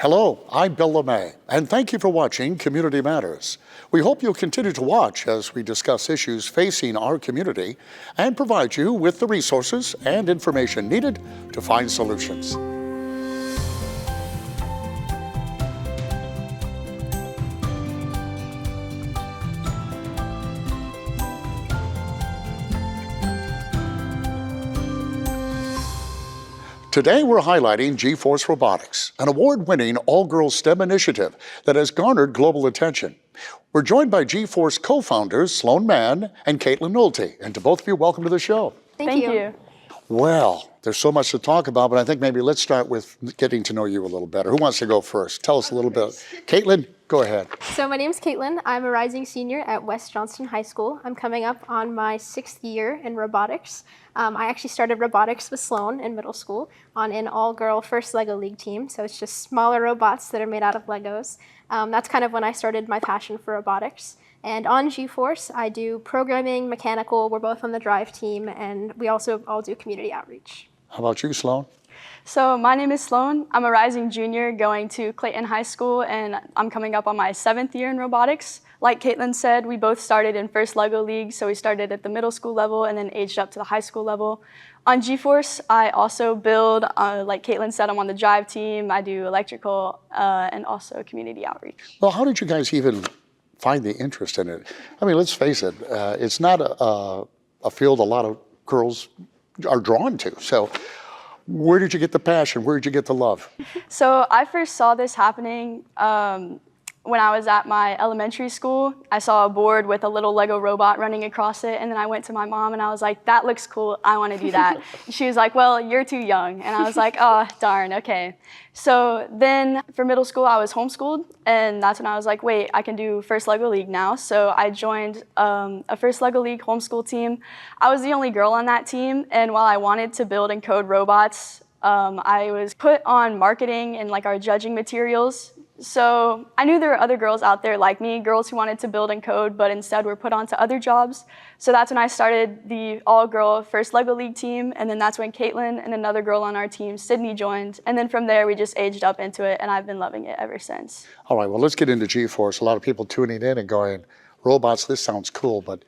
Hello, I'm Bill LeMay, and thank you for watching Community Matters. We hope you'll continue to watch as we discuss issues facing our community and provide you with the resources and information needed to find solutions. Today we're highlighting gforce Robotics, an award-winning all-girls STEM initiative that has garnered global attention. We're joined by gforce co-founders Sloan Mann and Kaitlyn Nolte, and to both of you, welcome to the show. Thank you. Well, there's so much to talk about, but I think maybe let's start with getting to know you a little better. Who wants to go first? Tell us a little bit. Kaitlyn, go ahead. So my name's Kaitlyn. I'm a rising senior at West Johnston High School. I'm coming up on my 6th year in robotics. I actually started robotics with Sloan in middle school on an all-girl first Lego League team. So it's just smaller robots that are made out of Legos. That's kind of when I started my passion for robotics. And on gforce, I do programming, mechanical. We're both on the drive team, and we also all do community outreach. How about you, Sloan? So my name is Sloan. I'm a rising junior going to Clayton High School, and I'm coming up on my 7th year in robotics. Like Kaitlyn said, we both started in first Lego League, so we started at the middle school level and then aged up to the high school level. On gforce, I also build, like Kaitlyn said, I'm on the drive team. I do electrical and also community outreach. Well, how did you guys even find the interest in it? I mean, let's face it, it's not a field a lot of girls are drawn to. So where did you get the passion? Where did you get the love? So I first saw this happening when I was at my elementary school. I saw a board with a little Lego robot running across it, and then I went to my mom and I was like, that looks cool, I want to do that. She was like, well, you're too young. And I was like, oh, darn, okay. So then for middle school, I was homeschooled, and that's when I was like, wait, I can do First Lego League now. So I joined a First Lego League homeschool team. I was the only girl on that team, and while I wanted to build and code robots, I was put on marketing and like our judging materials. So I knew there were other girls out there like me, girls who wanted to build and code, but instead were put onto other jobs. So that's when I started the all-girl First Lego League team, and then that's when Caitlin and another girl on our team, Sydney, joined. And then from there, we just aged up into it, and I've been loving it ever since. All right, well, let's get into gforce. A lot of people tuning in and going, robots, this sounds cool, but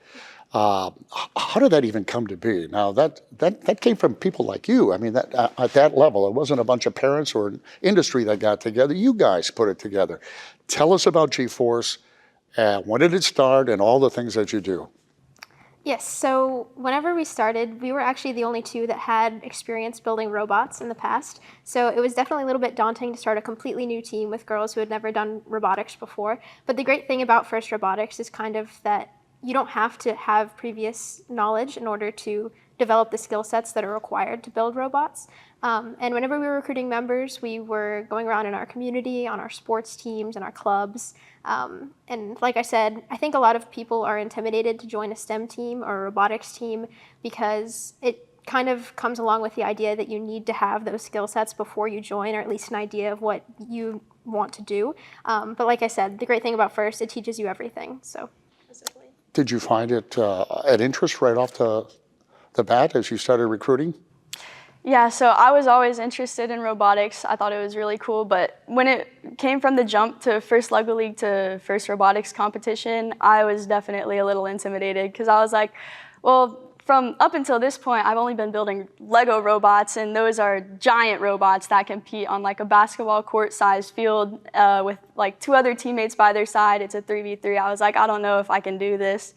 how did that even come to be? Now, that came from people like you. I mean, at that level, it wasn't a bunch of parents or an industry that got together. You guys put it together. Tell us about gforce, when did it start, and all the things that you do. Yes, so whenever we started, we were actually the only two that had experience building robots in the past. So it was definitely a little bit daunting to start a completely new team with girls who had never done robotics before. But the great thing about First Robotics is kind of that you don't have to have previous knowledge in order to develop the skill sets that are required to build robots. And whenever we were recruiting members, we were going around in our community, on our sports teams and our clubs. And like I said, I think a lot of people are intimidated to join a STEM team or a robotics team because it kind of comes along with the idea that you need to have those skill sets before you join, or at least an idea of what you want to do. But like I said, the great thing about First, it teaches you everything. So. Did you find it an interest right off the bat as you started recruiting? Yeah, so I was always interested in robotics. I thought it was really cool, but when it came from the jump to First Lego League to First Robotics competition, I was definitely a little intimidated because I was like, well, from up until this point, I've only been building Lego robots, and those are giant robots that compete on like a basketball court-sized field with like 2 other teammates by their side. It's a 3v3. I was like, I don't know if I can do this.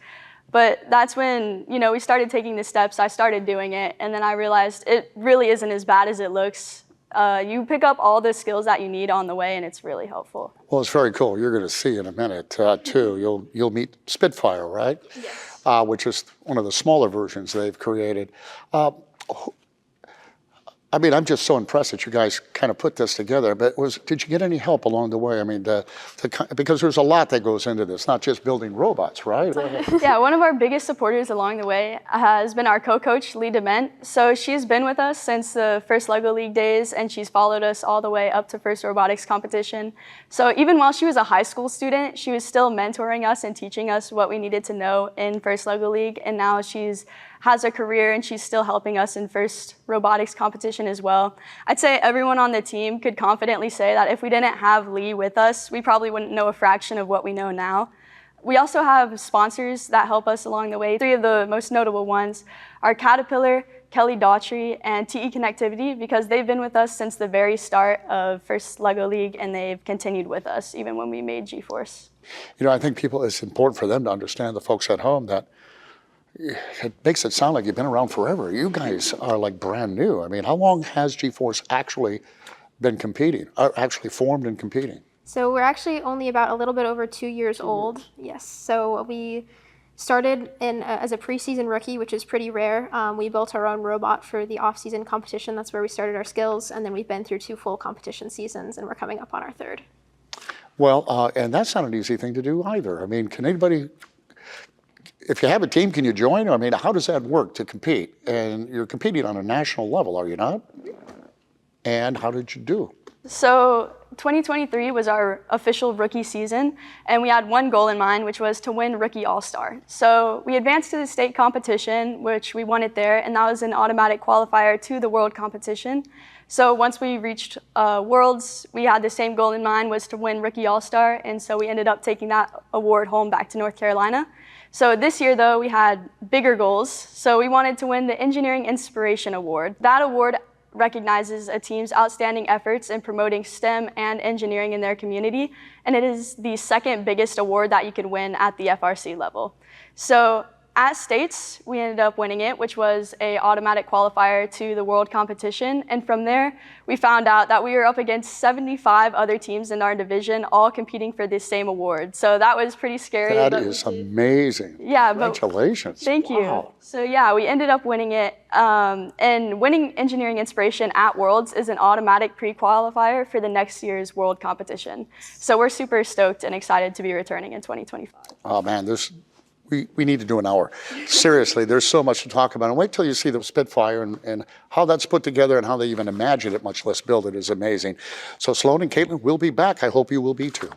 But that's when, you know, we started taking the steps. I started doing it, and then I realized it really isn't as bad as it looks. You pick up all the skills that you need on the way, and it's really helpful. Well, it's very cool. You're going to see in a minute, too. You'll meet Spitfire, right? Yes. Which is one of the smaller versions they've created. I mean, I'm just so impressed that you guys kind of put this together, but did you get any help along the way? I mean, because there's a lot that goes into this, not just building robots, right? Yeah, one of our biggest supporters along the way has been our co-coach, Lee Dement. So she's been with us since the First Lego League days, and she's followed us all the way up to First Robotics competition. So even while she was a high school student, she was still mentoring us and teaching us what we needed to know in First Lego League, and now she's has a career and she's still helping us in first robotics competition as well. I'd say everyone on the team could confidently say that if we didn't have Lee with us, we probably wouldn't know a fraction of what we know now. We also have sponsors that help us along the way. 3 of the most notable ones are Caterpillar, Kelly Daughtry, and TE Connectivity, because they've been with us since the very start of First LEGO League, and they've continued with us even when we made GForce. You know, I think it's important for them to understand, the folks at home, that it makes it sound like you've been around forever. You guys are like brand new. I mean, how long has GForce actually been competing, or actually formed and competing? So we're actually only about a little bit over 2 years old. Yes. So we started as a preseason rookie, which is pretty rare. We built our own robot for the off-season competition. That's where we started our skills, and then we've been through 2 full competition seasons, and we're coming up on our 3rd. Well, and that's not an easy thing to do either. I mean, can anybody, if you have a team, can you join? I mean, how does that work to compete? And you're competing on a national level, are you not? And how did you do? So 2023 was our official rookie season, and we had one goal in mind, which was to win Rookie All-Star. So we advanced to the state competition, which we won it there, and that was an automatic qualifier to the world competition. So once we reached Worlds, we had the same goal in mind, was to win Rookie All-Star, and so we ended up taking that award home back to North Carolina. So this year, though, we had bigger goals. So we wanted to win the Engineering Inspiration Award. That award recognizes a team's outstanding efforts in promoting STEM and engineering in their community, and it is the 2nd biggest award that you could win at the FRC level. So at states, we ended up winning it, which was an automatic qualifier to the world competition. And from there, we found out that we were up against 75 other teams in our division, all competing for this same award. So that was pretty scary. That is amazing. Yeah, congratulations. Thank you. Wow. So yeah, we ended up winning it. And winning Engineering Inspiration at Worlds is an automatic pre-qualifier for the next year's world competition. So we're super stoked and excited to be returning in 2025. Oh man, we need to do an hour. Seriously, there's so much to talk about. And wait till you see the Spitfire and how that's put together and how they even imagine it, much less build it, is amazing. So Sloan and Kaitlyn will be back. I hope you will be too.